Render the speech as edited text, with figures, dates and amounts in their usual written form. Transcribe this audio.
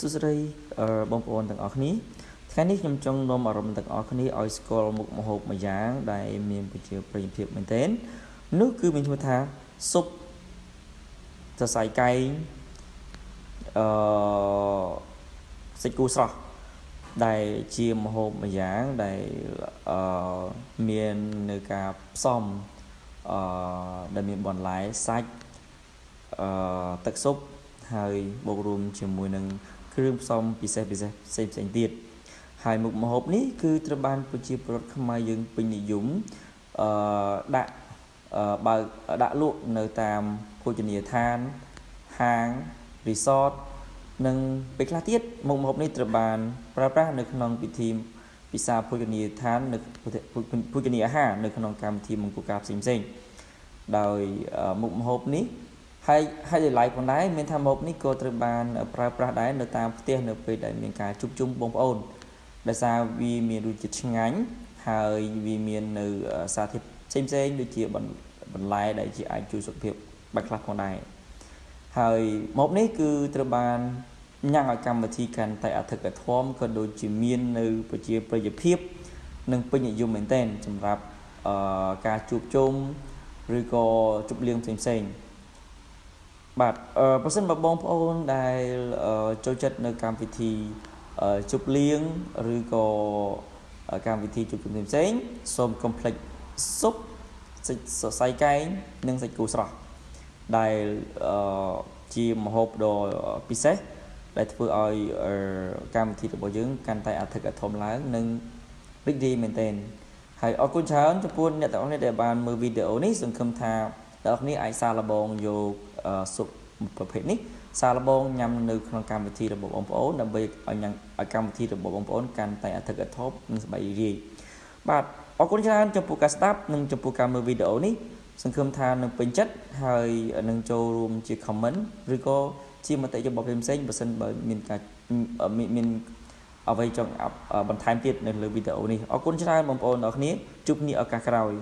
សុស្ដីបងប្អូនទាំងអស់គ្នាថ្ងៃនេះខ្ញុំចង់នាំអារម្មណ៍ទាំងអស់គ្នាឲ្យស្គាល់មុខម្ហូបមួយយ៉ាងដែលមានប្រជាប្រិយភាពមែនទែននោះគឺមានឈ្មោះថាស៊ុបសរសៃកែងសាច់គោស្រស់ដែលជាម្ហូបមួយយ៉ាងដែលមាននៅការផ្សំដែលមានបន្លែសាច់ទឹកស៊ុបហើយបូករួមជាមួយនឹងគ្រឿងផ្សំពិសេសផ្សេងទៀតហើយមុខម្ហូបនេះគឺត្រូវបានប្រជាពលរដ្ឋខ្មែរយើងពេញនិយមដាក់លក់នៅតាមភោជនីយដ្ឋានហាងរីសតនិងពេលខ្លះទៀតមុខម្ហូបនេះត្រូវបានប្រើប្រាស់នៅក្នុងពិធីពិសាភោជនីយដ្ឋាននៅភោជនីយអាហារនៅក្នុងកម្មវិធីមង្គលការផ្សេងដោយមុខម្ហូបនេះហើយឡៃផងដែរមានថាម្ហូបនេះក៏ត្រូវបានប្រើប្រាស់ដែរនៅតាមផ្ទះនៅពេលដែលមានការជួបជុំបងប្អូនដោយសារវាមានរសជាតិឆ្ងាញ់ហើយវាមាននៅសារធាតុផ្សេងដូចជាបន្លែដែលជាអាចជួយសុខភាពបែបខ្លះផងដែរហើយម្ហូបនេះគឺត្រូវបានញ៉ាំងឲ្យកម្មវិធីកាន់តែអធិកអធមក៏ដូចជាមាននៅប្រជាប្រិយភាពនិងពេញនិយមមែនទែនសម្រាប់ការជួបជុំឬក៏ជប់លៀងផ្សេងបាទប្រសិនបើបងប្អូនដែលចូលចិត្តនៅកម្មវិធីជប់លៀងឬក៏កម្មវិធីជួបជុំផ្សេងសូមកុំភ្លេចស៊ុបសាច់សរសៃកែងនិងសាច់គោស្រស់ដែលជាម្ហូបដ៏ពិសេសដែលធ្វើឲ្យកម្មវិធីរបស់យើងកាន់តែអធិកអធមឡើងនិងរីករាយមែនទែនហើយអរគុណច្រើនចំពោះអ្នកទាំងអស់គ្នាដែលបានមើលវីដេអូនេះសង្ឃឹមថាអ្នកទាំងអស់គ្នាអាចសាកល្បងយកស៊ុបប្រភេទនេះសាកល្បងញ៉ាំនៅក្នុងកម្មវិធីរបស់បងប្អូនដើម្បីឲ្យកម្មវិធីរបស់បងប្អូនកាន់តែអធិកអធមនិងសប្បាយរីករាយបាទអរគុណច្រើនចំពោះការស្ដាប់និងចំពោះការមើលវីដេអូនេះសង្ឃឹមថានឹងពេញចិត្តហើយនឹងចូលរួមជា comment ឬក៏ជាមតិយោបល់ផ្សេងបើសិនបើមានអ្វីចង់បន្ថែមទៀតនៅលើវីដេអូនេះអរគុណច្រើនបងប្អូនទាំងអស់គ្នាជួបគ្នាឱកាសក្រោយ